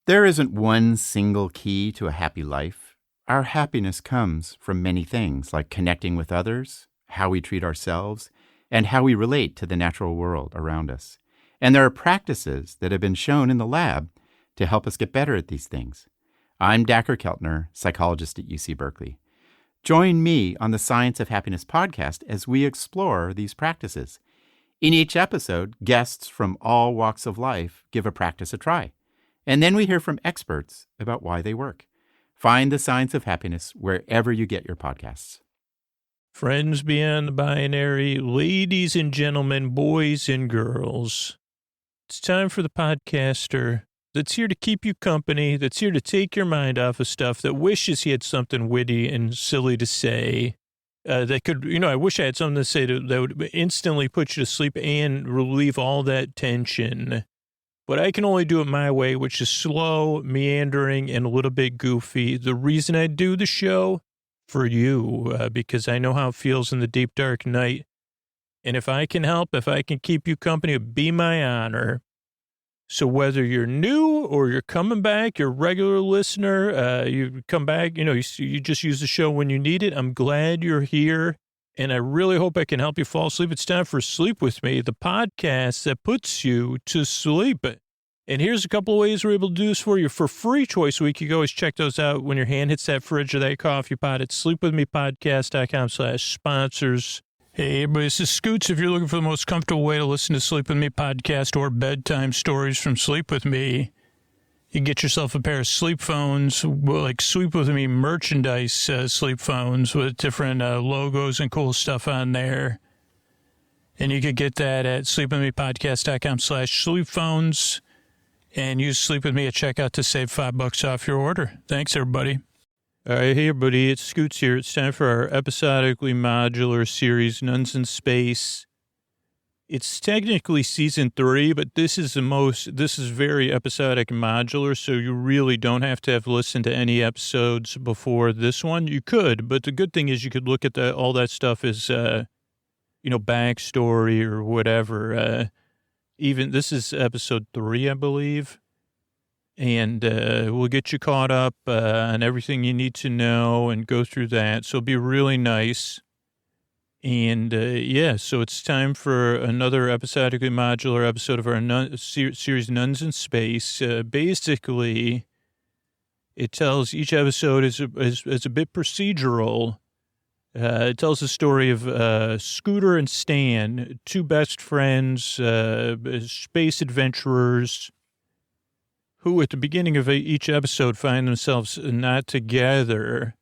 There isn't one single key to a happy life. Our happiness comes from many things, like connecting with others, how we treat ourselves, and how we relate to the natural world around us. And there are practices that have been shown in the lab to help us get better at these things. I'm Dacher Keltner, psychologist at UC Berkeley. Join me on the Science of Happiness podcast as we explore these practices. In each episode, guests from all walks of life give a practice a try. And then we hear from experts about why they work. Find the Science of Happiness wherever you get your podcasts. Friends beyond the binary, ladies and gentlemen, boys and girls. It's time for the podcaster that's here to keep you company, that's here to take your mind off of stuff, that wishes he had something witty and silly to say. That could, I wish I had something to say that would instantly put you to sleep and relieve all that tension. But I can only do it my way, which is slow, meandering, and a little bit goofy. The reason I do the show? For you, because I know how it feels in the deep, dark night. And if I can help, if I can keep you company, it'd be my honor. So whether you're new or you're coming back, you're a regular listener, you come back, you just use the show when you need it. I'm glad you're here. And I really hope I can help you fall asleep. It's time for Sleep With Me, the podcast that puts you to sleep. And here's a couple of ways we're able to do this for you. For free choice week, you can always check those out when your hand hits that fridge or that coffee pot at sleepwithmepodcast.com/sponsors. Hey, everybody, this is Scoots. If you're looking for the most comfortable way to listen to Sleep With Me podcast or bedtime stories from Sleep With Me, you can get yourself a pair of sleep phones, like Sleep With Me merchandise sleep phones with different logos and cool stuff on there. And you could get that at sleepwithmepodcast.com/sleep-phones and use Sleep With Me at checkout to save $5 off your order. Thanks, everybody. All right, hey, everybody, it's Scoots here. It's time for our episodically modular series, Nuns in Space. It's technically season 3, but this is very episodic and modular, so you really don't have to have listened to any episodes before this one. You could, but the good thing is you could look at all that stuff as, backstory or whatever. Even this is episode 3, I believe, and we'll get you caught up on everything you need to know and go through that, so it'll be really nice. And, so it's time for another episodically modular episode of our series Nuns in Space. Basically, it tells each episode is a bit procedural. It tells the story of Scooter and Stan, two best friends, space adventurers, who at the beginning of each episode find themselves not together.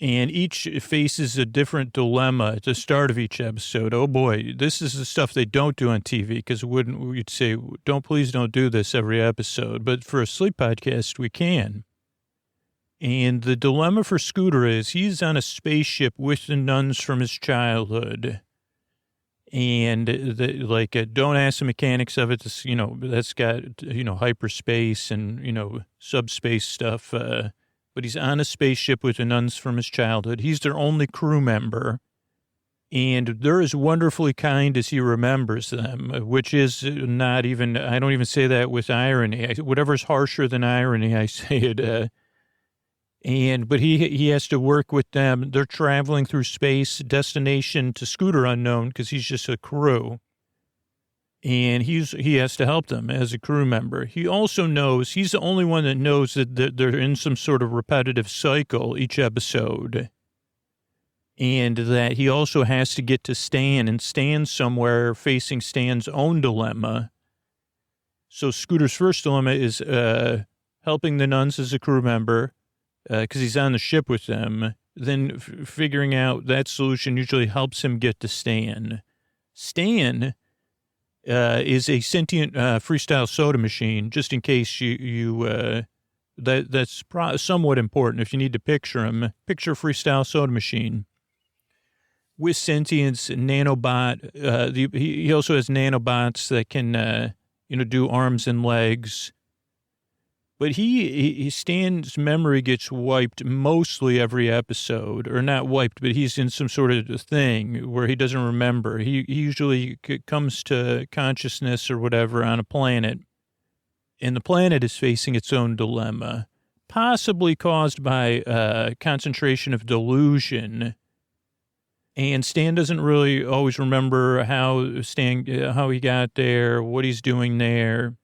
And each faces a different dilemma at the start of each episode. Oh boy, this is the stuff they don't do on TV, because we'd say, please don't do this every episode. But for a sleep podcast, we can. And the dilemma for Scooter is he's on a spaceship with the nuns from his childhood. And don't ask the mechanics of it. This, that's got, hyperspace and, subspace stuff. But he's on a spaceship with the nuns from his childhood. He's their only crew member. And they're as wonderfully kind as he remembers them, which is not even, I don't even say that with irony. Whatever's harsher than irony, I say it. But he has to work with them. They're traveling through space, destination to Scooter unknown, because he's just a crew. And he has to help them as a crew member. He also knows, he's the only one that knows that they're in some sort of repetitive cycle each episode. And that he also has to get to Stan, and Stan's somewhere facing Stan's own dilemma. So Scooter's first dilemma is helping the nuns as a crew member, because he's on the ship with them. Then figuring out that solution usually helps him get to Stan. Stan is a sentient freestyle soda machine, just in case that's somewhat important. If you need to picture him, picture freestyle soda machine. With sentience, nanobot, he also has nanobots that can, do arms and legs. But Stan's memory gets wiped mostly every episode, or not wiped, but he's in some sort of thing where he doesn't remember. He usually comes to consciousness or whatever on a planet and the planet is facing its own dilemma, possibly caused by concentration of delusion. And Stan doesn't really always remember how he got there, what he's doing there.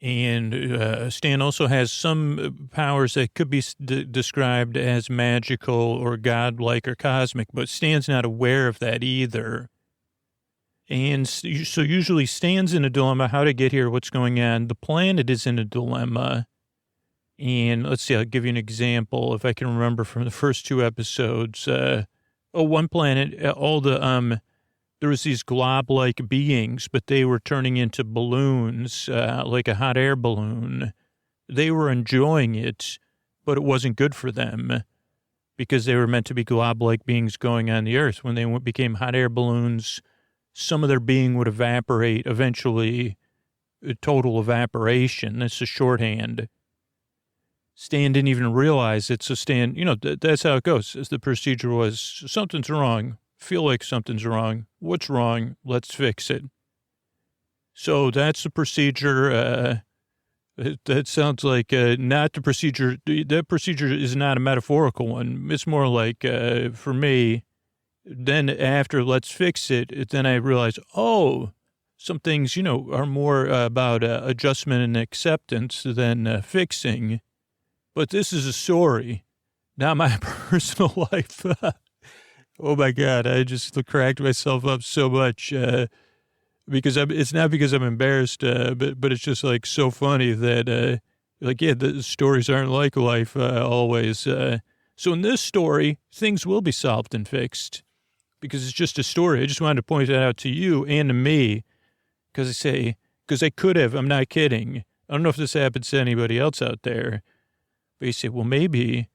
And Stan also has some powers that could be described as magical or godlike or cosmic, but Stan's not aware of that either. And so usually Stan's in a dilemma, how to get here, what's going on. The planet is in a dilemma. And let's see, I'll give you an example if I can remember from the first two episodes. One planet, there was these glob-like beings, but they were turning into balloons, like a hot air balloon. They were enjoying it, but it wasn't good for them because they were meant to be glob-like beings going on the earth. When they became hot air balloons, some of their being would evaporate, eventually total evaporation. That's a shorthand. Stan didn't even realize it. So Stan, that's how it goes. As the procedure was, something's wrong. Feel like something's wrong. What's wrong? Let's fix it. So that's the procedure. That sounds like not the procedure. That procedure is not a metaphorical one. It's more like, for me, then after let's fix it, then I realize, some things, are more about adjustment and acceptance than fixing. But this is a story, not my personal life. Oh, my God. I just cracked myself up so much because it's not because I'm embarrassed, but it's just like so funny that, the stories aren't like life always. So in this story, things will be solved and fixed because it's just a story. I just wanted to point that out to you and to me because I could have, I'm not kidding. I don't know if this happens to anybody else out there. But you say, well, maybe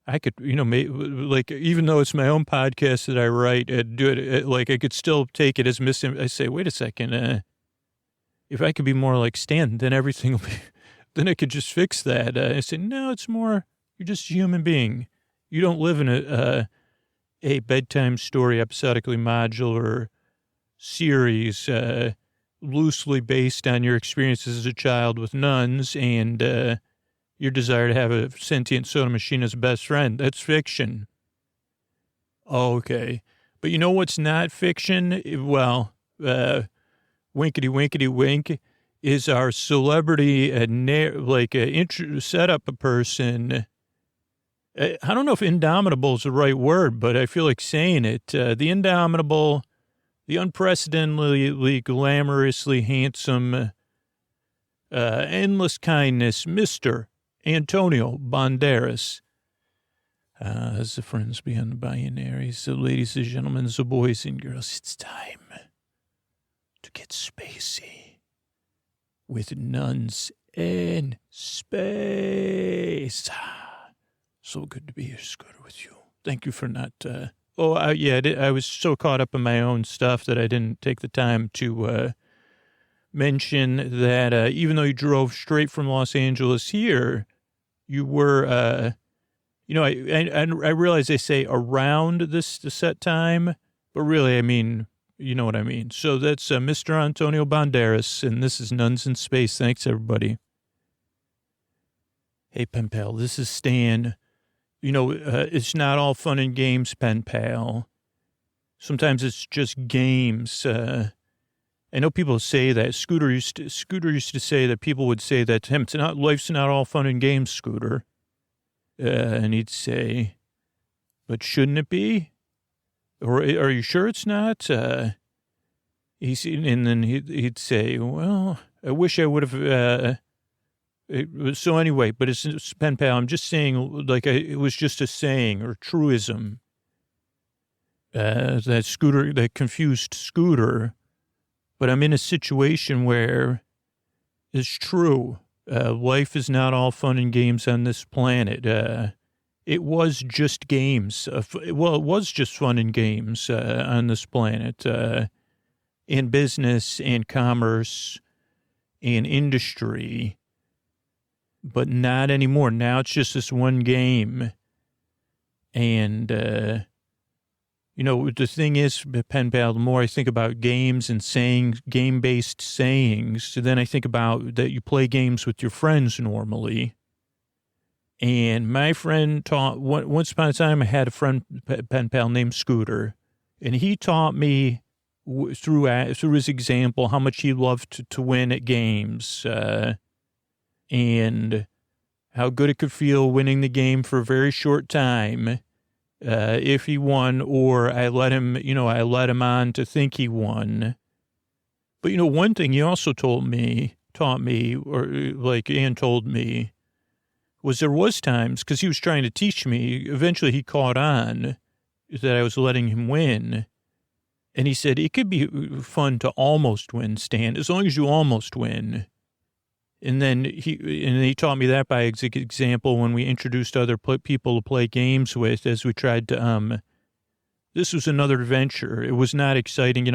I could, even though it's my own podcast that I write and do it, I could still take it as I say, wait a second, if I could be more like Stan, then everything will be, then I could just fix that. I say, no, it's more, you're just a human being. You don't live in a bedtime story, episodically modular series, loosely based on your experiences as a child with nuns and, your desire to have a sentient soda machine as a best friend. That's fiction. Okay. But you know what's not fiction? Well, winkety wink is our celebrity, set up a person. I don't know if indomitable is the right word, but I feel like saying it. The indomitable, the unprecedentedly glamorously handsome, endless kindness, Mr. Antonio Banderas. As the friends beyond the binaries, so ladies and gentlemen, so boys and girls, it's time to get spacey with Nuns in Space. So good to be here, Scooter, with you. Thank you for not, I was so caught up in my own stuff that I didn't take the time to mention that even though you drove straight from Los Angeles here, you were, I realize they say around this set time, but really, I mean, you know what I mean. So that's Mr. Antonio Banderas, and this is Nuns in Space. Thanks, everybody. Hey, pen pal, this is Stan. It's not all fun and games, pen pal. Sometimes it's just games. I know people say that. Scooter used to say that people would say that to him. Life's not all fun and games, Scooter. And he'd say, but shouldn't it be? Or are you sure it's not? And then he'd say, well, I wish I would have. So anyway, but it's pen pal. I'm just saying, it was just a saying or truism. That confused Scooter. But I'm in a situation where it's true. Life is not all fun and games on this planet. It was just games. It was just fun and games on this planet. In business and commerce and industry. But not anymore. Now it's just this one game. And The thing is, pen pal, the more I think about games and game-based sayings, then I think about that you play games with your friends normally. And my friend once upon a time, I had a friend, pen pal, named Scooter, and he taught me through his example how much he loved to win at games, and how good it could feel winning the game for a very short time. If he won, or I let him on to think he won. But, one thing he also taught me, and told me, was there was times, because he was trying to teach me, eventually he caught on that I was letting him win. And he said, it could be fun to almost win, Stan, as long as you almost win. And then he taught me that by example when we introduced other people to play games with, as we tried to, this was another adventure. It was not exciting, it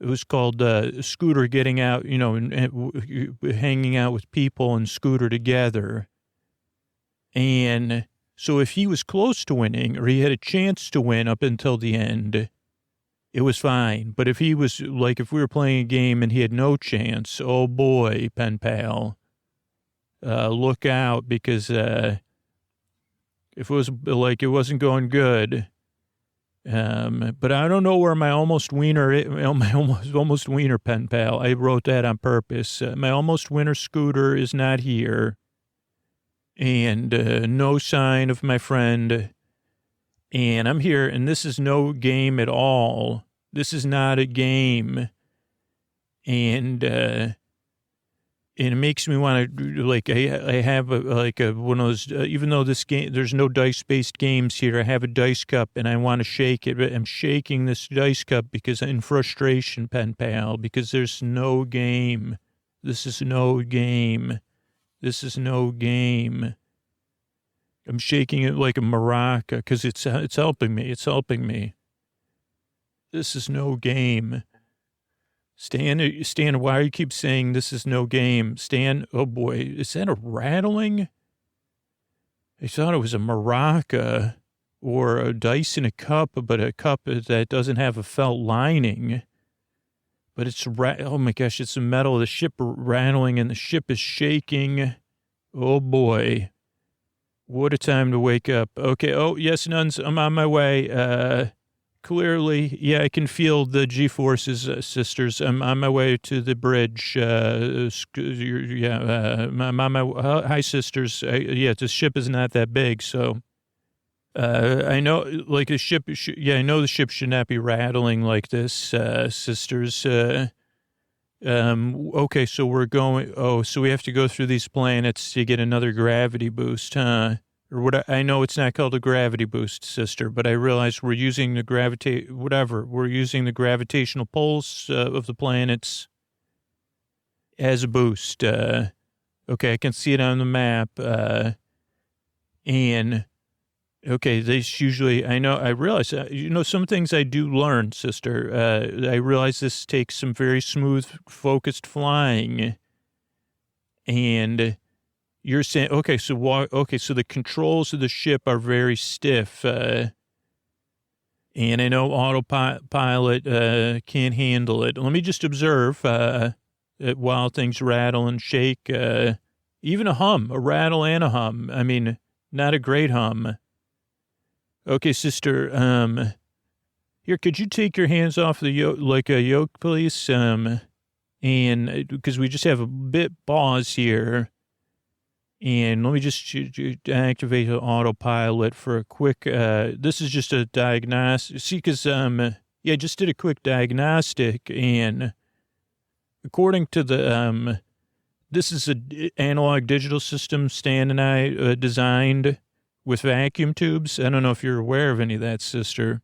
was called Scooter getting out, and hanging out with people and Scooter together. And so if he was close to winning, or he had a chance to win up until the end, it was fine. But if he was, if we were playing a game and he had no chance, oh boy, pen pal, look out, because if it was it wasn't going good. But I don't know where my almost wiener, almost wiener, pen pal. I wrote that on purpose. My almost winner Scooter is not here. And no sign of my friend. And I'm here, and this is no game at all. This is not a game. And it makes me want to, I have one of those, even though this game, there's no dice-based games here, I have a dice cup, and I want to shake it. But I'm shaking this dice cup because in frustration, pen pal, because there's no game. This is no game. This is no game. I'm shaking it like a maraca because it's helping me. It's helping me. This is no game. Stan, why do you keep saying this is no game? Stan, oh boy, is that a rattling? I thought it was a maraca or a dice in a cup, but a cup that doesn't have a felt lining. But it's, oh my gosh, it's the metal of the ship rattling and the ship is shaking. Oh boy. What a time to wake up. Okay. Oh, yes, Nuns, I'm on my way. Clearly, yeah, I can feel the G-forces, sisters. I'm on my way to the bridge. I'm on my, hi, sisters. The ship is not that big, so I know, a ship, I know the ship should not be rattling like this, sisters. Okay, so we're going, so we have to go through these planets to get another gravity boost, huh? Or what? I know it's not called a gravity boost, sister, but I realize we're using the we're using the gravitational pulse of the planets as a boost. Okay, I can see it on the map. And okay, this usually, I realize, some things I do learn, sister. I realize this takes some very smooth, focused flying. And you're saying, so the controls of the ship are very stiff. And I know autopilot can't handle it. Let me just observe while things rattle and shake. Even a rattle and a hum. I mean, not a great hum. Okay, sister, here, could you take your hands off the yoke, a yoke, please? And because we just have a bit pause here. And let me just activate the autopilot for a quick, this is just a diagnostic. See, because, I just did a quick diagnostic, and according to the, this is an analog digital system Stan and I designed with vacuum tubes. I don't know if you're aware of any of that, sister.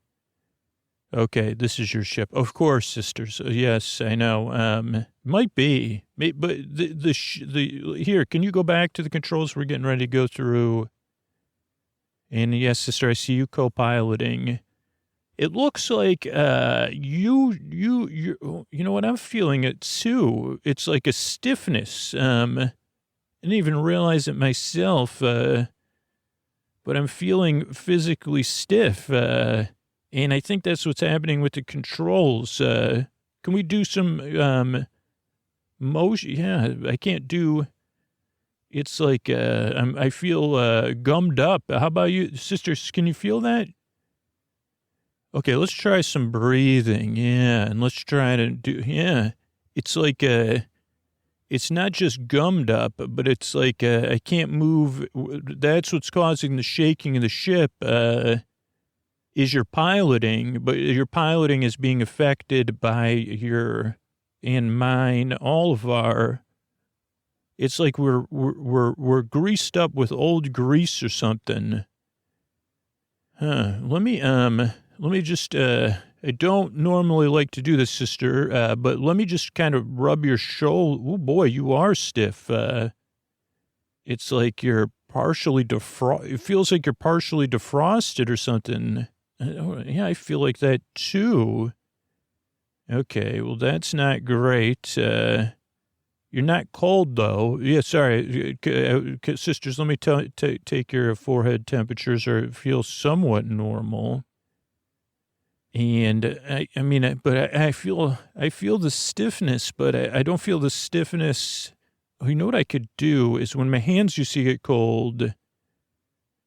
Okay, this is your ship. Of course, sisters. Yes, I know. Might be. But here, can you go back to the controls we're getting ready to go through? And yes, sister, I see you co-piloting. It looks like you know what, I'm feeling it too. It's like a stiffness. I didn't even realize it myself. but I'm feeling physically stiff. And I think that's what's happening with the controls. Can we do some motion? Yeah, I can't do. It's like I feel gummed up. How about you, sisters? Can you feel that? Okay, let's try some breathing. Yeah, and let's try to do. Yeah, it's like it's not just gummed up, but it's like I can't move. That's what's causing the shaking of the ship. Is your piloting, but your piloting is being affected by your and mine, all of our. It's like we're greased up with old grease or something. Huh. Let me just I don't normally like to do this, sister, but let me just kind of rub your shoulder. Oh boy, you are stiff. It's like you're partially it feels like you're partially defrosted or something. Yeah, I feel like that too. Okay, well, that's not great. You're not cold, though. Yeah, sorry. Sisters, let me take your forehead temperatures, or it feels somewhat normal. And I mean, but I feel the stiffness, but I don't feel the stiffness. Oh, you know what I could do is when my hands used to get cold,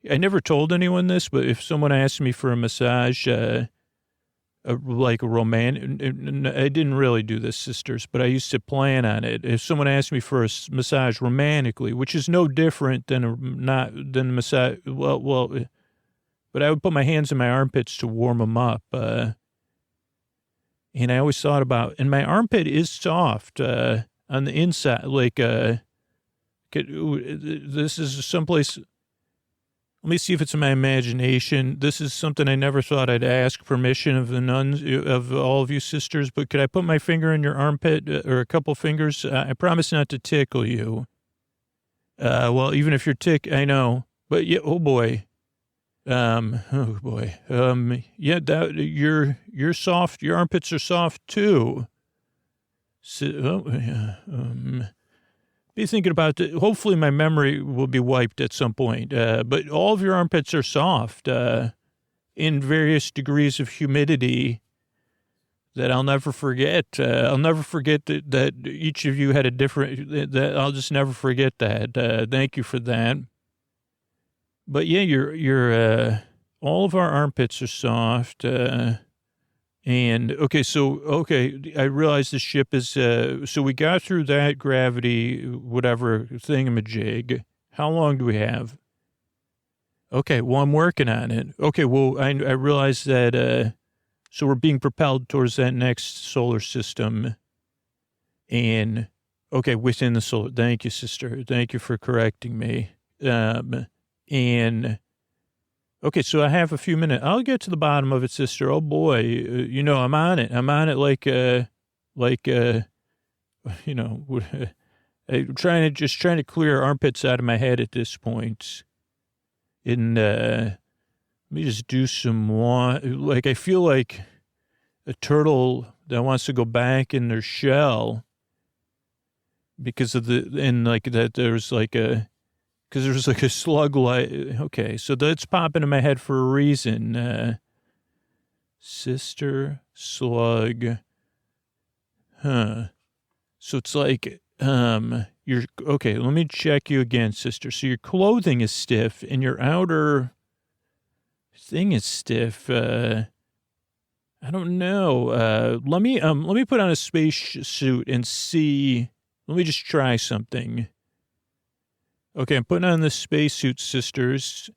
I never told anyone this, but if someone asked me for a massage, like a romantic, I didn't really do this, sisters, but I used to plan on it. If someone asked me for a massage romantically, which is no different than a massage, but I would put my hands in my armpits to warm them up. And I always thought about, and my armpit is soft on the inside, like this is someplace. Let me see if it's in my imagination. This is something I never thought I'd ask permission of the nuns, of all of you sisters, but could I put my finger in your armpit or a couple fingers? I promise not to tickle you. Well, even if you're I know, but yeah, oh boy. Oh boy. Yeah, you're soft. Your armpits are soft too. So, be thinking about it. Hopefully my memory will be wiped at some point. But all of your armpits are soft, in various degrees of humidity that I'll never forget. I'll never forget that each of you had a different, that I'll just never forget that. Thank you for that. But yeah, all of our armpits are soft. And okay, I realized the ship is, so we got through that gravity, whatever thingamajig. How long do we have? Okay, well, I'm working on it. Okay, well, I realized that, so we're being propelled towards that next solar system. And, okay, within the solar, thank you, sister. Thank you for correcting me. And, okay, so I have a few minutes. I'll get to the bottom of it, sister. Oh boy, I'm on it. I'm on it like, I'm trying to clear armpits out of my head at this point. And let me just do some more. Like, I feel like a turtle that wants to go back in their shell because of there's like a slug light. Okay, so that's popping in my head for a reason. Sister slug. Huh. So it's like, you're, okay, let me check you again, sister. So your clothing is stiff and your outer thing is stiff. I don't know. Let me put on a space suit and see. Let me just try something. Okay, I'm putting on the spacesuit, sisters,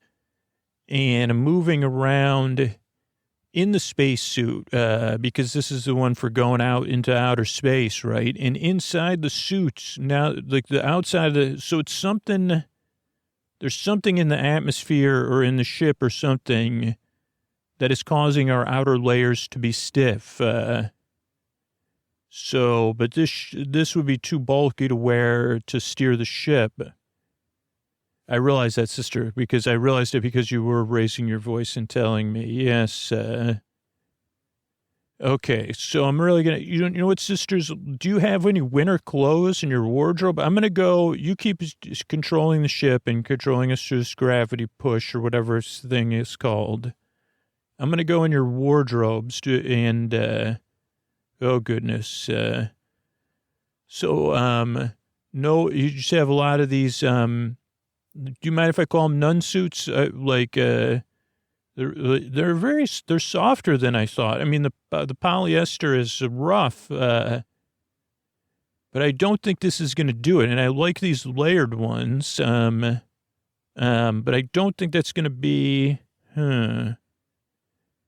and I'm moving around in the spacesuit because this is the one for going out into outer space, right? And inside the suits, now, like the outside of so it's something, there's something in the atmosphere or in the ship or something that is causing our outer layers to be stiff. But this would be too bulky to wear to steer the ship. I realized that, sister, because I realized it because you were raising your voice and telling me, yes. Okay, so I'm really gonna. You know what, sisters? Do you have any winter clothes in your wardrobe? I'm gonna go. You keep controlling the ship and controlling us through this gravity push or whatever this thing is called. I'm gonna go in your wardrobes and oh goodness. No, you just have a lot of these. Do you mind if I call them nun suits? They're softer than I thought. I mean, the polyester is rough, but I don't think this is going to do it. And I like these layered ones, but I don't think that's going to be,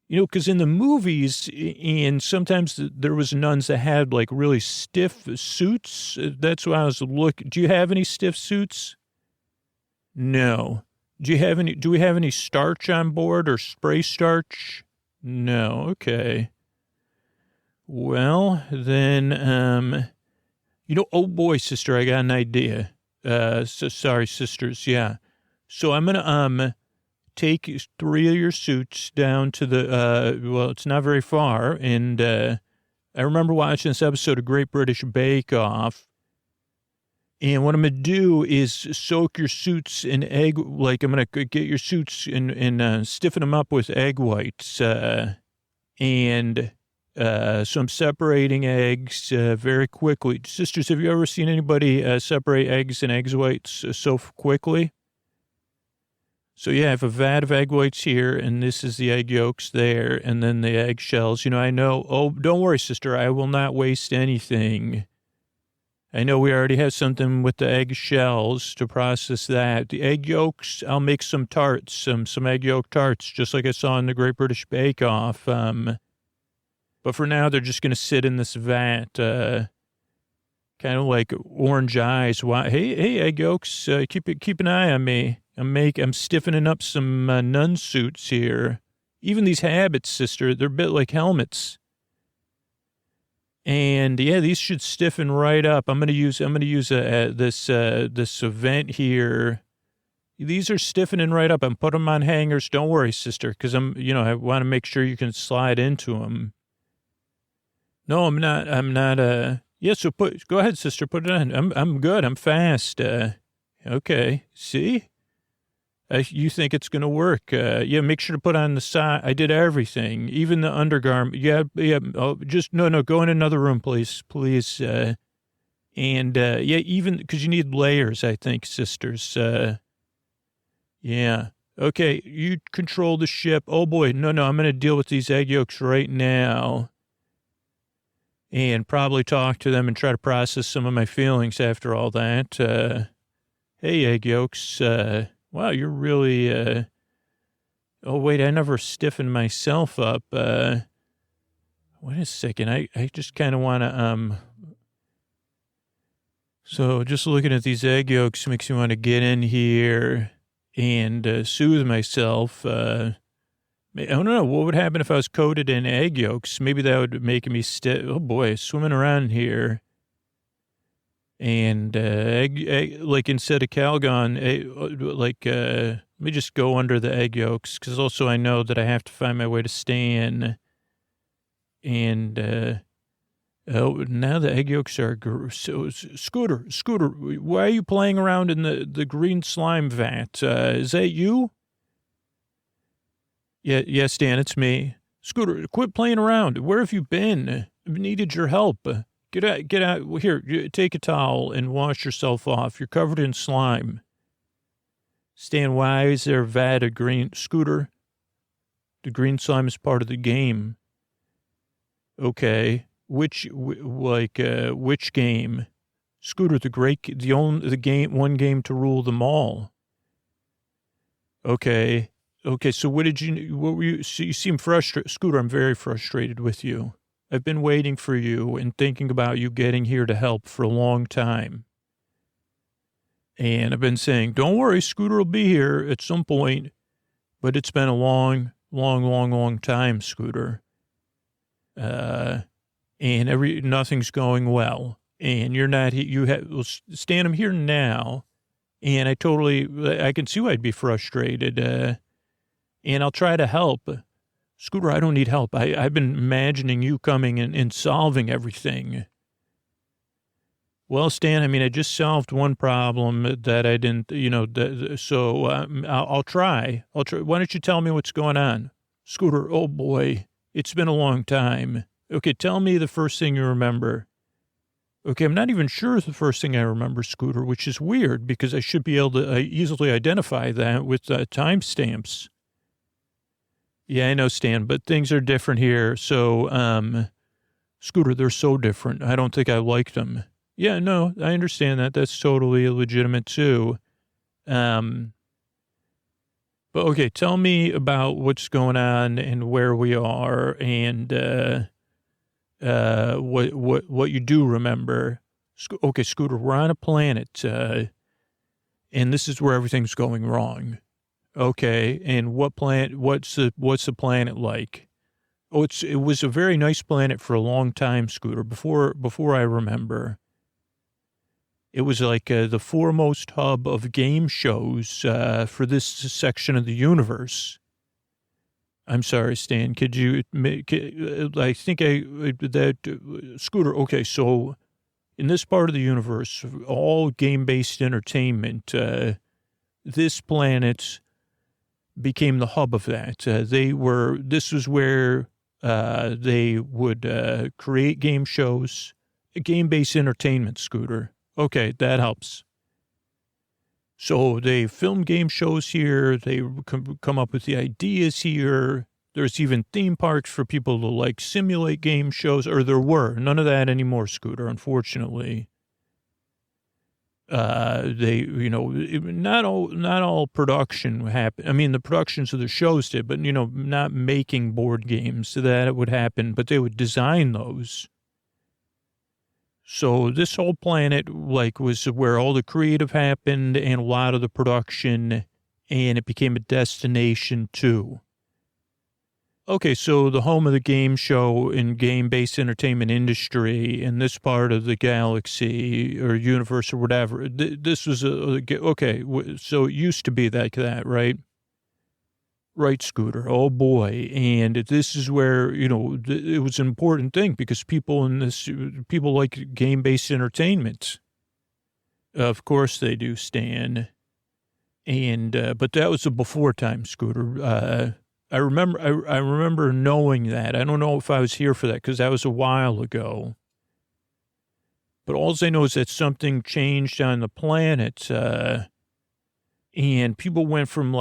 because in the movies, and sometimes there was nuns that had like really stiff suits. That's why I was looking. Do you have any stiff suits? No. Do we have any starch on board or spray starch? No. Okay. Well, then, oh boy, sister, I got an idea. Sorry, sisters. Yeah. So I'm going to, take 3 of your suits down to it's not very far. And, I remember watching this episode of Great British Bake Off. And what I'm going to do is soak your suits in egg, like I'm going to get your suits and stiffen them up with egg whites. So I'm separating eggs very quickly. Sisters, have you ever seen anybody separate eggs and egg whites so quickly? So yeah, I have a vat of egg whites here, and this is the egg yolks there, and then the egg shells. I know, oh, don't worry, sister, I will not waste anything. I know we already have something with the egg shells to process that. The egg yolks, I'll make some tarts, some egg yolk tarts, just like I saw in the Great British Bake Off. But for now, they're just going to sit in this vat, kind of like orange eyes. Hey, egg yolks, keep an eye on me. I'm stiffening up some nun suits here. Even these habits, sister, they're a bit like helmets. And yeah, these should stiffen right up. I'm gonna use this event here. These are stiffening right up. I'm putting them on hangers. Don't worry, sister, because I want to make sure you can slide into them. No, I'm not. Yeah. So go ahead, sister. Put it on. I'm good. I'm fast. Okay. See. You think it's going to work. Yeah, make sure to put on the side. I did everything, even the undergarment. Yeah. Oh, no, go in another room, please. Yeah, even because you need layers, I think, sisters. Yeah. Okay, you control the ship. Oh, boy. No, I'm going to deal with these egg yolks right now and probably talk to them and try to process some of my feelings after all that. Hey, egg yolks. Wow, you're really, oh, wait, I never stiffened myself up. Wait a second. I just kind of want to, so just looking at these egg yolks makes me want to get in here and soothe myself. I don't know. What would happen if I was coated in egg yolks? Maybe that would make me oh boy, swimming around here. And egg, like instead of Calgon, let me just go under the egg yolks, because also I know that I have to find my way to stand. And now the egg yolks are so Scooter, why are you playing around in the green slime vat? Is that you? Yeah, yes, Dan, it's me. Scooter, quit playing around. Where have you been? I've needed your help. Get out. Here, take a towel and wash yourself off. You're covered in slime. Stan, why is there a vat of green? Scooter, the green slime is part of the game. Okay. Which game? Scooter, one game to rule them all. Okay. So what were you, so you seem frustrated. Scooter, I'm very frustrated with you. I've been waiting for you and thinking about you getting here to help for a long time. And I've been saying, don't worry, Scooter will be here at some point. But it's been a long time, Scooter. And nothing's going well. And you're not, Stan, I'm here now. And I can see why I'd be frustrated. And I'll try to help. Scooter, I don't need help. I've been imagining you coming and solving everything. Well, Stan, I mean, I just solved one problem that I didn't, so I'll try. Why don't you tell me what's going on? Scooter, oh boy, it's been a long time. Okay, tell me the first thing you remember. Okay, I'm not even sure the first thing I remember, Scooter, which is weird because I should be able to easily identify that with timestamps. Yeah, I know, Stan, but things are different here. So, Scooter, they're so different. I don't think I like them. Yeah, no, I understand that. That's totally legitimate too. But okay, tell me about what's going on and where we are and what you do remember. Okay, Scooter, we're on a planet, and this is where everything's going wrong. Okay, and what planet? What's the planet like? Oh, it was a very nice planet for a long time, Scooter. Before I remember, it was like the foremost hub of game shows for this section of the universe. I'm sorry, Stan. Could you? I think Scooter. Okay, so in this part of the universe, all game-based entertainment, this planet became the hub of that. This was where they would create game shows, game-based entertainment, Scooter. Okay, that helps. So they film game shows here. They come up with the ideas here. There's even theme parks for people to like simulate game shows, or there were. None of that anymore, Scooter, unfortunately. Not all production happened. I mean, the productions of the shows did, but, not making board games so that it would happen, but they would design those. So this whole planet, was where all the creative happened and a lot of the production, and it became a destination too. Okay, so the home of the game show and game-based entertainment industry in this part of the galaxy or universe or whatever, this was okay, so it used to be like that, right? Right, Scooter. Oh, boy. And this is where, it was an important thing because people like game-based entertainment. Of course they do, Stan. And, but that was a before time, Scooter. I remember knowing that. I don't know if I was here for that because that was a while ago. But all I know is that something changed on the planet, and people went from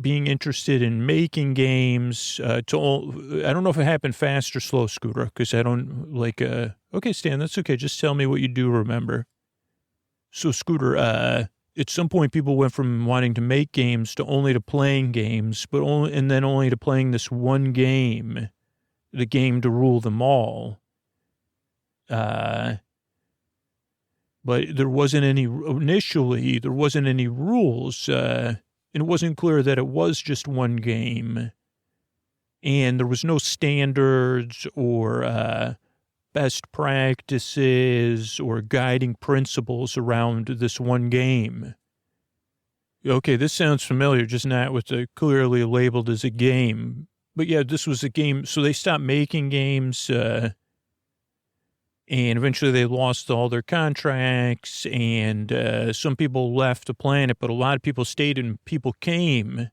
being interested in making games I don't know if it happened fast or slow, Scooter, because I don't okay, Stan, that's okay. Just tell me what you do remember. So, Scooter, at some point people went from wanting to make games to only to playing games, and then only to playing this one game, the game to rule them all. But there wasn't any rules, and it wasn't clear that it was just one game. And there was no standards or best practices or guiding principles around this one game. Okay, this sounds familiar, just not with the clearly labeled as a game. But yeah, this was a game. So they stopped making games, and eventually they lost all their contracts, and some people left the planet, but a lot of people stayed and people came.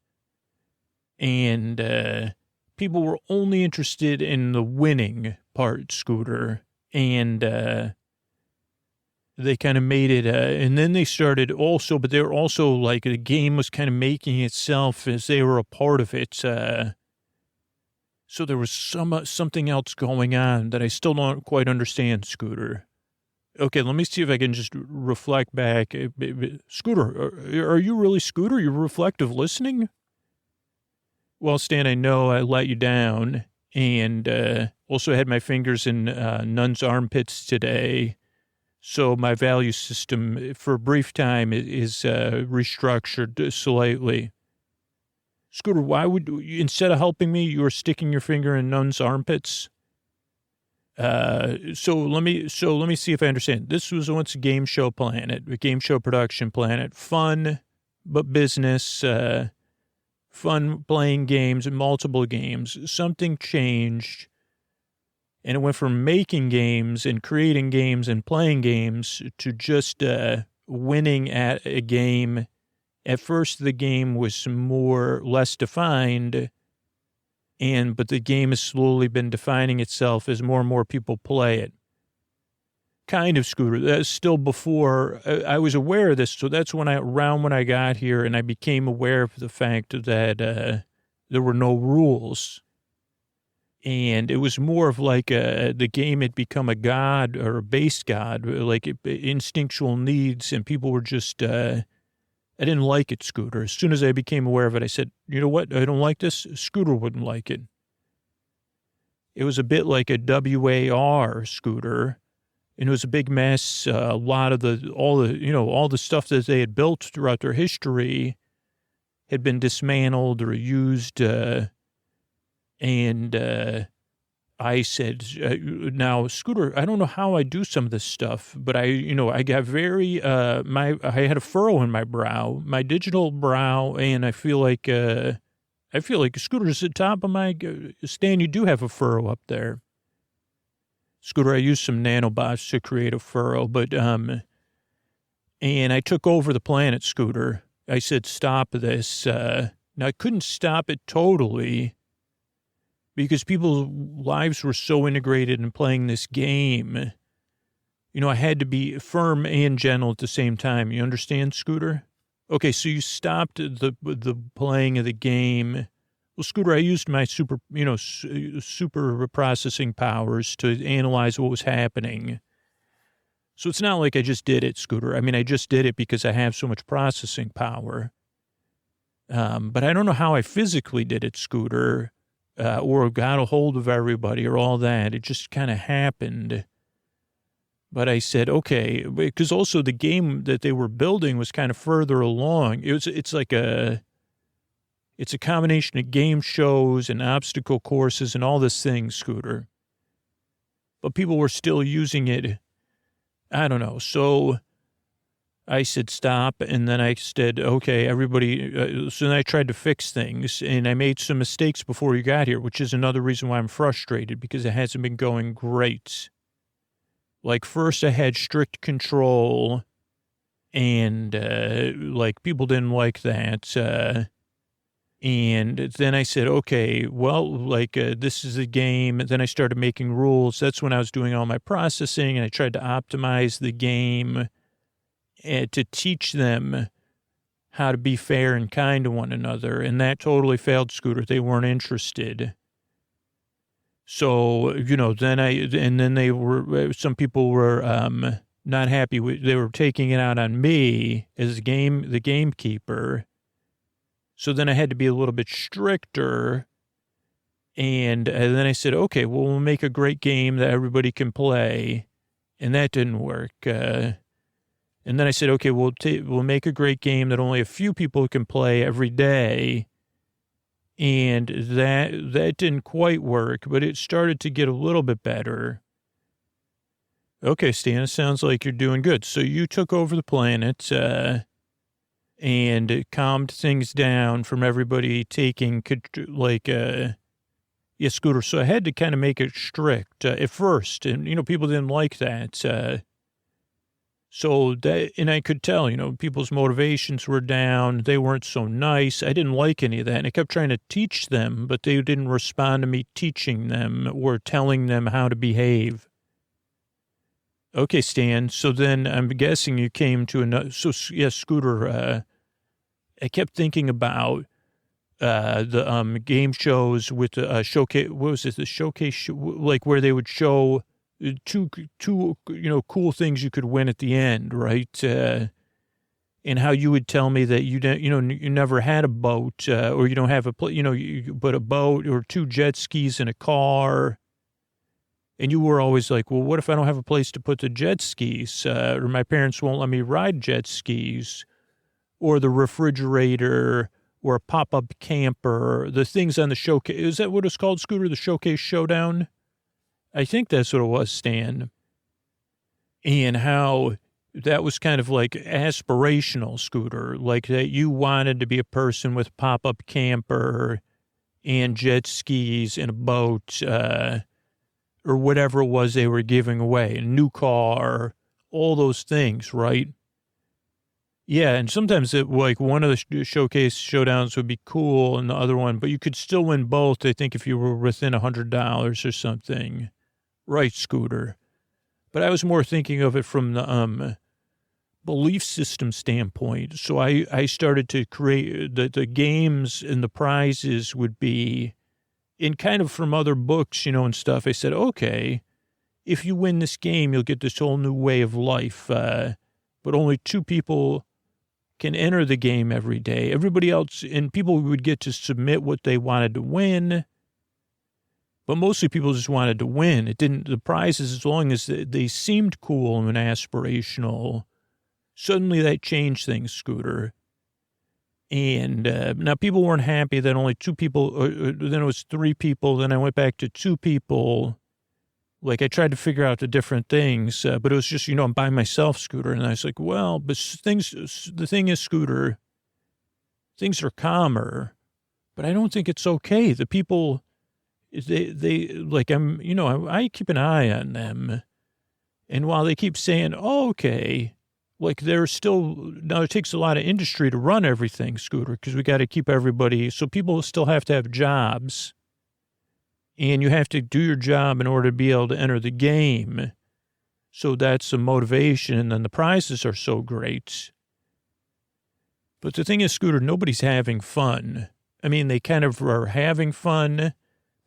And people were only interested in the winning part, Scooter. And they kind of made it, and then they started also, but they were also the game was kind of making itself as they were a part of it. So there was something else going on that I still don't quite understand, Scooter. Okay, let me see if I can just reflect back. Scooter, are you really Scooter? You're reflective listening? Well, Stan, I know I let you down, and also had my fingers in Nuns' armpits today. So my value system for a brief time is restructured slightly. Scooter, why would you, instead of helping me, you were sticking your finger in Nun's armpits? So let me see if I understand. This was once a game show planet, a game show production planet, fun, but business, fun playing games and multiple games. Something changed, and it went from making games and creating games and playing games to just winning at a game. At first, the game was less defined, but the game has slowly been defining itself as more and more people play it. Kind of, Scooter. That's still before I was aware of this. So that's around when I got here, and I became aware of the fact that there were no rules. And it was more of like the game had become a god or a base god, like instinctual needs, and people were just, I didn't like it, Scooter. As soon as I became aware of it, I said, you know what? I don't like this. Scooter wouldn't like it. It was a bit like a WAR, Scooter. And it was a big mess. A lot of all the stuff that they had built throughout their history had been dismantled or used. I said, now, Scooter, I don't know how I do some of this stuff, but I got very, I had a furrow in my brow, my digital brow, and I feel like Scooter's at the top of my, Stan, you do have a furrow up there. Scooter, I used some nanobots to create a furrow, but, and I took over the planet, Scooter. I said, stop this. Now, I couldn't stop it totally because people's lives were so integrated in playing this game. I had to be firm and gentle at the same time. You understand, Scooter? Okay, so you stopped the playing of the game. Well, Scooter, I used my super processing powers to analyze what was happening. So it's not like I just did it, Scooter. I mean, I just did it because I have so much processing power. But I don't know how I physically did it, Scooter, or got a hold of everybody or all that. It just kind of happened. But I said, okay, because also the game that they were building was kind of further along. It's a combination of game shows and obstacle courses and all this thing, Scooter. But people were still using it. I don't know. So I said, stop. And then I said, okay, everybody. So then I tried to fix things, and I made some mistakes before you got here, which is another reason why I'm frustrated, because it hasn't been going great. Like, first I had strict control, and people didn't like that. And then I said, okay, well, this is a game. And then I started making rules. That's when I was doing all my processing, and I tried to optimize the game to teach them how to be fair and kind to one another. And that totally failed, Scooter. They weren't interested. So, some people were not happy they were taking it out on me as the gamekeeper. So then I had to be a little bit stricter. And then I said, okay, well, we'll make a great game that everybody can play. And that didn't work. And then I said, okay, we'll make a great game that only a few people can play every day. And that didn't quite work, but it started to get a little bit better. Okay, Stan, it sounds like you're doing good. So you took over the planet, and it calmed things down from everybody taking, Scooter. So I had to kind of make it strict at first, and, people didn't like that. And I could tell, people's motivations were down. They weren't so nice. I didn't like any of that. And I kept trying to teach them, but they didn't respond to me teaching them or telling them how to behave. Okay, Stan. So then I'm guessing you came to another. So, yes, Scooter, I kept thinking about the game shows with the showcase. What was it? The showcase, where they would show two cool things you could win at the end, right? And how you would tell me that you never had a boat, or you don't have but a boat or two jet skis and a car. And you were always like, well, what if I don't have a place to put the jet skis, or my parents won't let me ride jet skis, or the refrigerator, or a pop-up camper, the things on the showcase. Is that what it's called, Scooter? The Showcase Showdown? I think that's what it was, Stan. And how that was kind of like aspirational, Scooter, like that you wanted to be a person with pop-up camper and jet skis and a boat, or whatever it was they were giving away, a new car, all those things, right? Yeah, and sometimes like one of the showcase showdowns would be cool and the other one, but you could still win both, I think, if you were within $100 or something. Right, Scooter. But I was more thinking of it from the belief system standpoint. So I started to create the games, and the prizes would be in kind of from other books, and stuff. I said, okay, if you win this game, you'll get this whole new way of life. But only 2 people can enter the game every day. Everybody else, and people would get to submit what they wanted to win. But mostly people just wanted to win. The prizes, as long as they seemed cool and aspirational, suddenly that changed things, Scooter. And now people weren't happy that only 2 people, then it was 3 people, then I went back to 2 people. Like, I tried to figure out the different things, but it was just, I'm by myself, Scooter. And I was like, well, but the thing is, Scooter, things are calmer, but I don't think it's okay. The people, they like, I keep an eye on them. And while they keep saying, oh, okay, like they're still, now it takes a lot of industry to run everything, Scooter, because we got to keep everybody, so people still have to have jobs. And you have to do your job in order to be able to enter the game. So that's some motivation. And then the prizes are so great. But the thing is, Scooter, nobody's having fun. I mean, they kind of are having fun,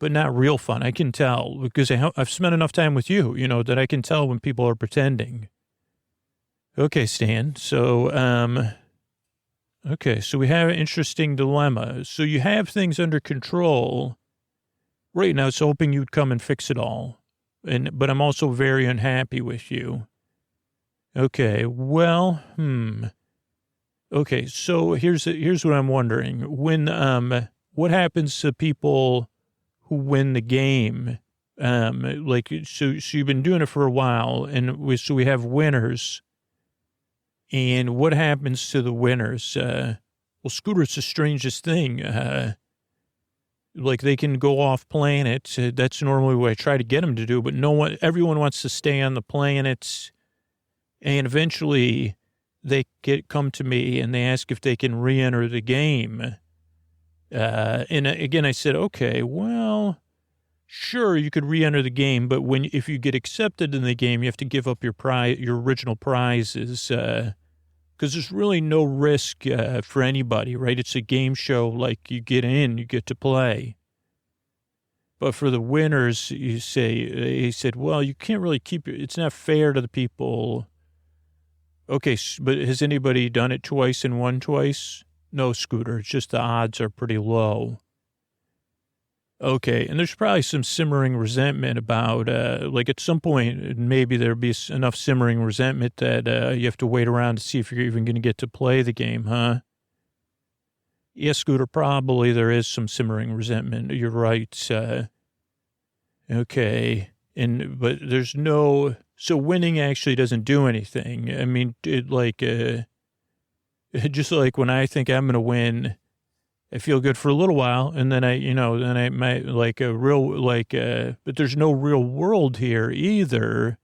but not real fun. I can tell because I've spent enough time with you, that I can tell when people are pretending. Okay, Stan. So, so we have an interesting dilemma. So you have things under control. Right now, it's hoping you'd come and fix it all. But I'm also very unhappy with you. Okay, well, Okay, so here's what I'm wondering. What happens to people who win the game? So you've been doing it for a while, and so we have winners. And what happens to the winners? Well, Scooter, it's the strangest thing. Like they can go off planet. That's normally what I try to get them to do, but everyone wants to stay on the planet. And eventually they come to me and they ask if they can re-enter the game. And again, I said, okay, well, sure, you could re-enter the game, but if you get accepted in the game, you have to give up your original prizes, because there's really no risk for anybody, right? It's a game show. Like you get in, you get to play. But for the winners, he said, well, you can't really it's not fair to the people. Okay, but has anybody done it twice and won twice? No, Scooter. It's just the odds are pretty low. Okay, and there's probably some simmering resentment about, like at some point, maybe there'll be enough simmering resentment that you have to wait around to see if you're even going to get to play the game, huh? Yes, Scooter, probably there is some simmering resentment. You're right. Okay, but there's so winning actually doesn't do anything. I mean, just like when I think I'm going to win, I feel good for a little while, and then I might but there's no real world here either.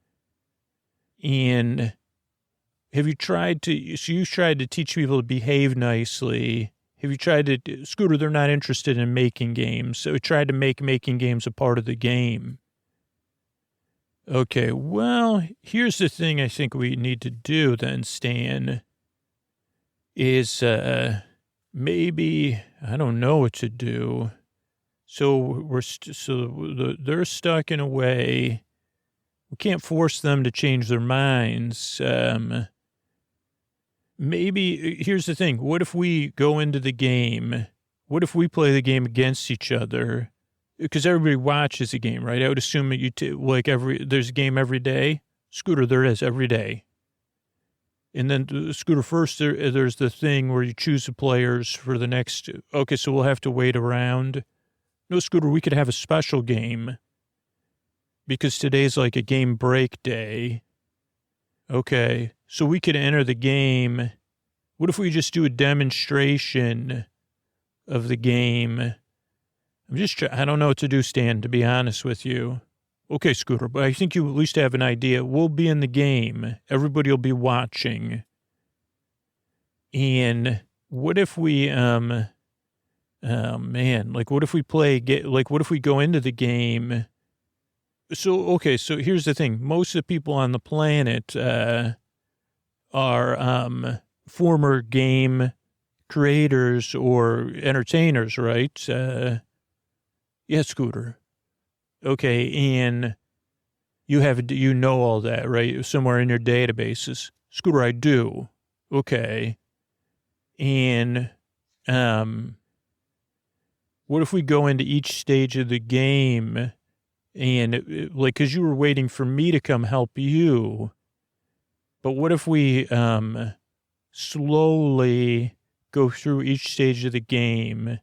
And you've tried to teach people to behave nicely. Have you tried to, Scooter, they're not interested in making games. So we tried to make making games a part of the game. Okay, well, here's the thing I think we need to do then, Stan, is, maybe, I don't know what to do. So they're stuck in a way. We can't force them to change their minds. Maybe, here's the thing. What if we go into the game? What if we play the game against each other? Because everybody watches the game, right? I would assume that there's a game every day. Scooter, there is every day. And then Scooter, first there's the thing where you choose the players for the next. Okay, so we'll have to wait around. No, Scooter, we could have a special game because today's like a game break day. Okay, so we could enter the game. What if we just do a demonstration of the game? I don't know what to do, Stan, to be honest with you. Okay, Scooter, but I think you at least have an idea. We'll be in the game. Everybody will be watching. And what if we, oh man, like what if we what if we go into the game? So, okay, so here's the thing. Most of the people on the planet, are, former game creators or entertainers, right? Yeah, Scooter. Okay, and you know all that, right? Somewhere in your databases. Scooter, I do. Okay. And what if we go into each stage of the game and like, cause you were waiting for me to come help you, but what if we slowly go through each stage of the game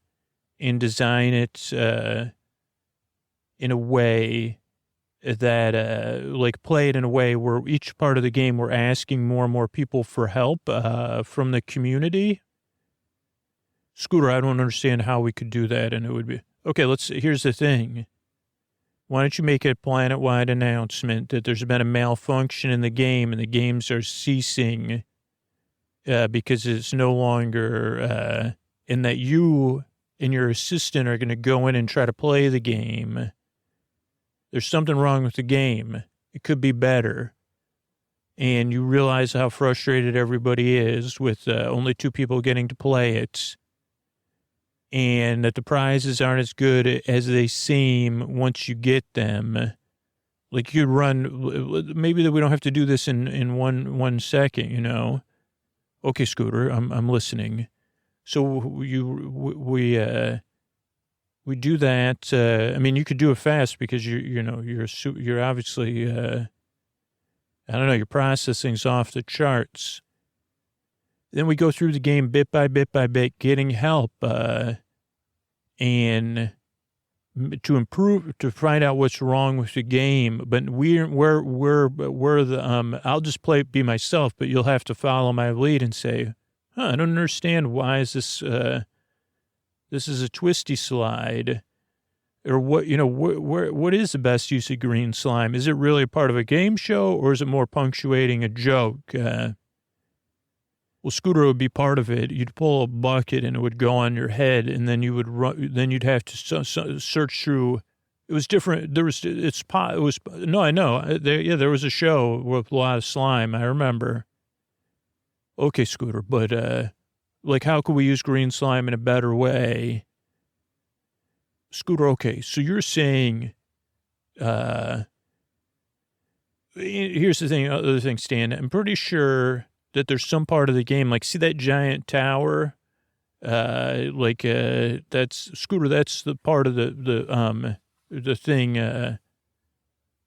and design it in a way that, like, play it in a way where each part of the game we're asking more and more people for help from the community? Scooter, I don't understand how we could do that, and it would be... Okay, here's the thing. Why don't you make a planet-wide announcement that there's been a malfunction in the game and the games are ceasing because it's no longer... and that you and your assistant are going to go in and try to play the game. There's something wrong with the game. It could be better. And you realize how frustrated everybody is with only 2 people getting to play it. And that the prizes aren't as good as they seem once you get them. Like you run, maybe that we don't have to do this in one second, you know? Okay, Scooter, I'm listening. So we do that. I mean, you could do it fast because you're obviously, I don't know, your processing's off the charts. Then we go through the game bit by bit, getting help, and to find out what's wrong with the game. But we're the, I'll just be myself, but you'll have to follow my lead and say, I don't understand. Why is this, this is a twisty slide, or what, what is the best use of green slime? Is it really a part of a game show, or is it more punctuating a joke? Well, Scooter would be part of it. You'd pull a bucket and it would go on your head, and then you would run. Then you'd have to search through. It was different. No, I know. There was a show with a lot of slime. I remember. Okay, Scooter, but like, how could we use green slime in a better way? Scooter, okay, so you're saying, here's the thing, other thing, Stan. I'm pretty sure that there's some part of the game, like, see that giant tower? That's Scooter, that's the part of the thing.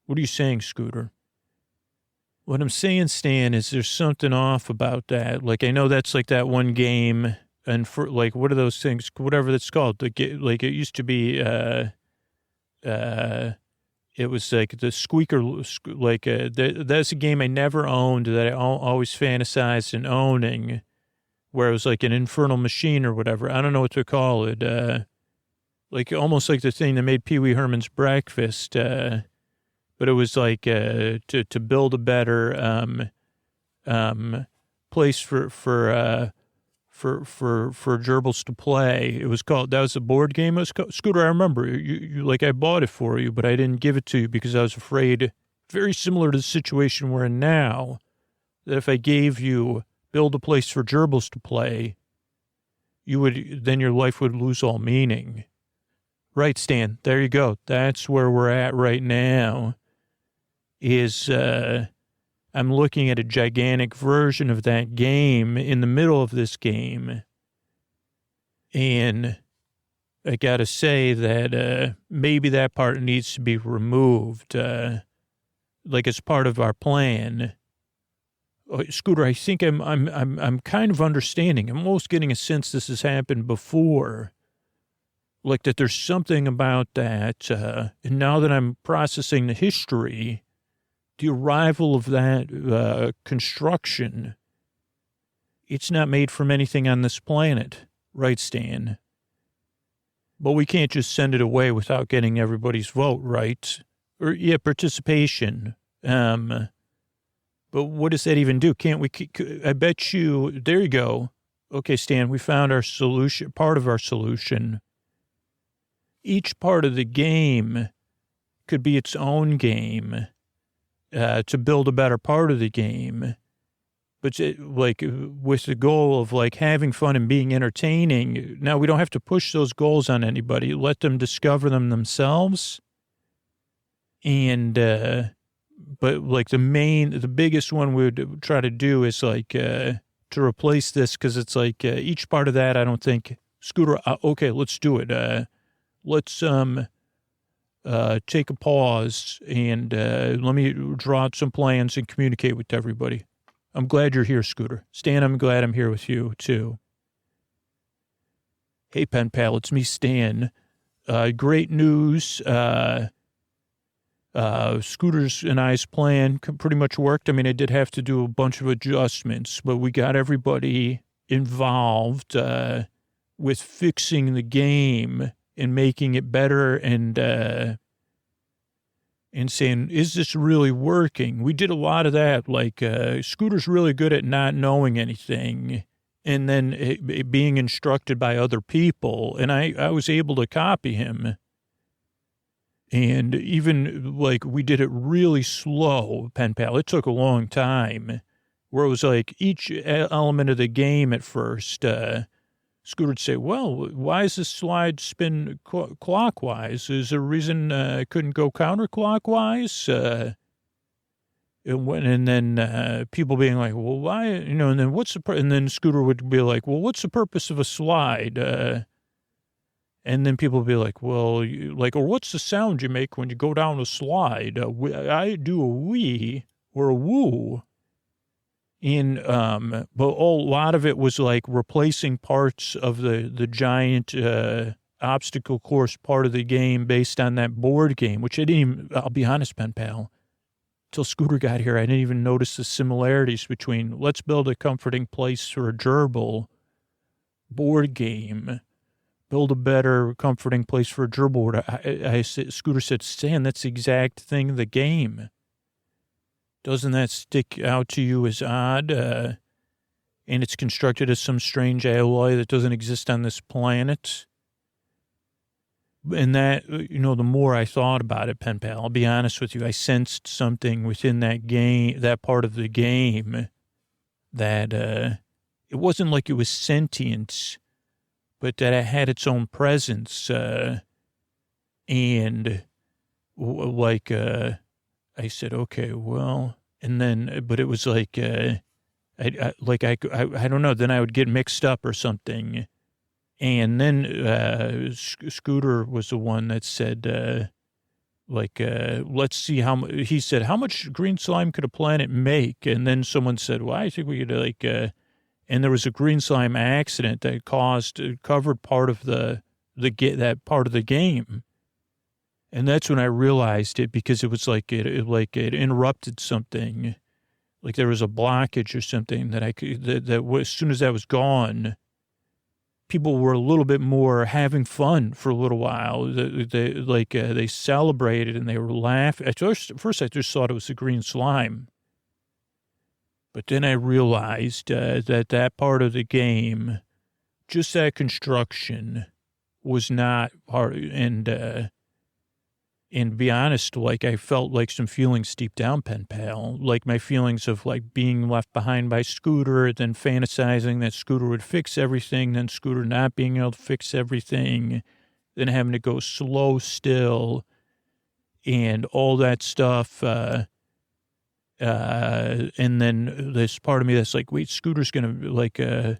What are you saying, Scooter? What I'm saying, Stan, is there's something off about that. Like, I know that's like that one game, and for like, what are those things? Whatever that's called. Like it used to be. It was like the squeaker. That's a game I never owned that I always fantasized in owning, where it was like an infernal machine or whatever. I don't know what to call it. Like almost like the thing that made Pee Wee Herman's Breakfast. But it was like to build a better place for gerbils to play. It was called, that was a board game. It was called, Scooter, I remember you like, I bought it for you, but I didn't give it to you because I was afraid, very similar to the situation we're in now, that if I gave you build a place for gerbils to play, then your life would lose all meaning. Right, Stan, there you go. That's where we're at right now. I'm looking at a gigantic version of that game in the middle of this game. And I got to say that maybe that part needs to be removed, like it's part of our plan. Scooter, I think I'm kind of understanding. I'm almost getting a sense this has happened before. Like that there's something about that. And now that I'm processing the history, the arrival of that construction, it's not made from anything on this planet, right, Stan? But we can't just send it away without getting everybody's vote, right? Or, yeah, participation. But what does that even do? Can't we, I bet you, there you go. Okay, Stan, we found our solution, part of our solution. Each part of the game could be its own game to build a better part of the game. But like with the goal of like having fun and being entertaining. Now we don't have to push those goals on anybody. Let them discover them themselves. And, but like the biggest one we would try to do is like to replace this, because it's like each part of that, I don't think, Scooter, okay, let's do it. Let's take a pause and let me draw out some plans and communicate with everybody. I'm glad you're here, Scooter. Stan, I'm glad I'm here with you, too. Hey, pen pal, it's me, Stan. Great news. Scooter's and I's plan pretty much worked. I mean, I did have to do a bunch of adjustments, but we got everybody involved with fixing the game and making it better and saying, is this really working? We did a lot of that. Like, Scooter's really good at not knowing anything and then being instructed by other people. And I was able to copy him. And even, like, we did it really slow, pen pal. It took a long time, where it was like each element of the game at first, Scooter would say, well, why is this slide spin clockwise? Is there a reason I couldn't go counterclockwise? And then people being like, well, why? And then and then Scooter would be like, well, what's the purpose of a slide? And then people would be like, well, or what's the sound you make when you go down a slide? I do a wee or a woo. But a lot of it was like replacing parts of the giant obstacle course part of the game based on that board game, which I didn't even, I'll be honest, pen pal, till Scooter got here, I didn't even notice the similarities between let's build a comforting place for a gerbil board game, build a better comforting place for a gerbil. Scooter said, Stan, that's the exact thing of the game. Doesn't that stick out to you as odd? And it's constructed as some strange alloy that doesn't exist on this planet. And that, the more I thought about it, pen pal, I'll be honest with you, I sensed something within that game, that part of the game, that it wasn't like it was sentient, but that it had its own presence. I said, okay, well, and then, but it was like, I don't know, then I would get mixed up or something. And then Scooter was the one that said, let's see he said, how much green slime could a planet make? And then someone said, well, I think we could and there was a green slime accident that covered part of that part of the game. And that's when I realized it, because it was like it interrupted something, like there was a blockage or something that as soon as that was gone, people were a little bit more having fun for a little while. They celebrated and they were laughing. At first, I just thought it was the green slime, but then I realized that part of the game, just that construction, was not part. And to be honest, like I felt like some feelings deep down, pen pal, like my feelings of like being left behind by Scooter, then fantasizing that Scooter would fix everything, then Scooter not being able to fix everything, then having to go slow still and all that stuff. And then this part of me that's like, wait, Scooter's going to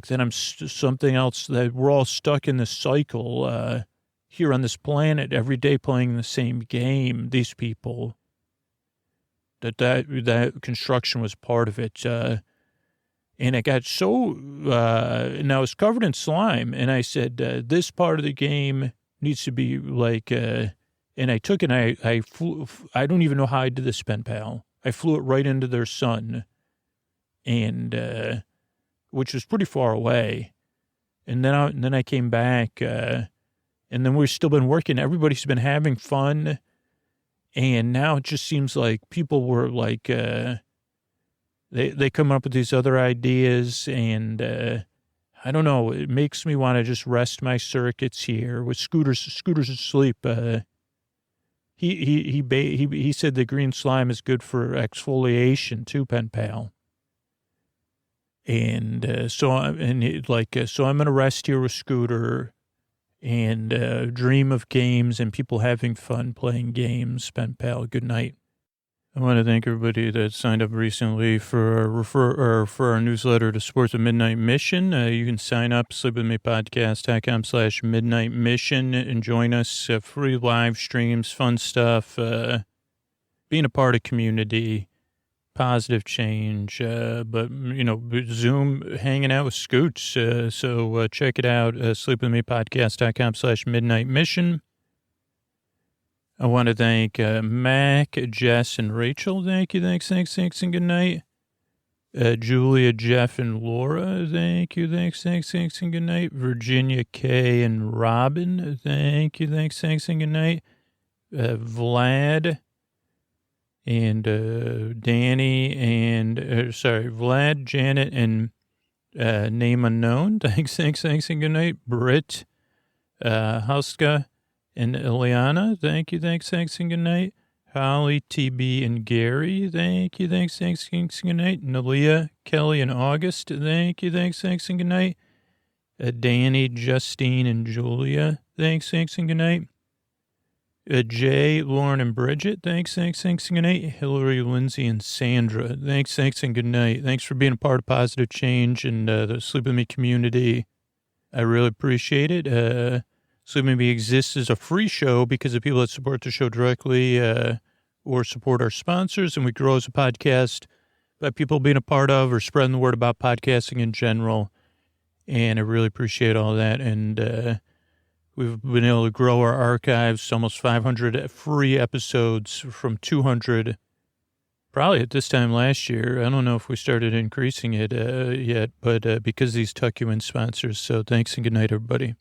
then I'm something else, that we're all stuck in this cycle, here on this planet every day playing the same game, these people, that construction was part of it. And it got so, now it's covered in slime. And I said, this part of the game needs to be and And I took it and I flew, I don't even know how I did this, pen pal. I flew it right into their sun, and which was pretty far away. And then I came back, and then we've still been working. Everybody's been having fun. And now it just seems like people were like, they come up with these other ideas, and I don't know. It makes me want to just rest my circuits here with Scooter's asleep. He said the green slime is good for exfoliation too, pen pal. And so I'm gonna rest here with Scooter and dream of games and people having fun playing games. Pen pal, good night. I want to thank everybody that signed up recently for our newsletter to support the Midnight Mission. You can sign up, sleepwithmepodcast.com/midnight mission, and join us. Free live streams, fun stuff, being a part of community, positive change, but, Zoom, hanging out with Scoots. So check it out, sleepwithmepodcast.com/midnight mission. I want to thank Mac, Jess, and Rachel. Thank you. Thanks, and good night. Julia, Jeff, and Laura. Thank you. Thanks, and good night. Virginia, Kay, and Robin. Thank you. Thanks, and good night. Vlad and Danny and, Vlad, Janet, and name unknown. Thanks, and good night. Britt, Huska, and Ileana, thank you, thanks, and good night. Holly, TB, and Gary, thank you, thanks, and good night. Nalia, Kelly, and August, thank you, thanks, and good night. Danny, Justine, and Julia, thanks, and good night. Jay, Lauren, and Bridget, thanks, and good night. Hillary, Lindsay, and Sandra, thanks, and good night. Thanks for being a part of Positive Change and the Sleep With Me community. I really appreciate it. Sleep With Me exists as a free show because of people that support the show directly or support our sponsors, and we grow as a podcast by people being a part of or spreading the word about podcasting in general. And I really appreciate all that. And we've been able to grow our archives to almost 500 free episodes from 200 probably at this time last year. I don't know if we started increasing it yet, but because of these Tuck You In sponsors. So thanks and good night, everybody.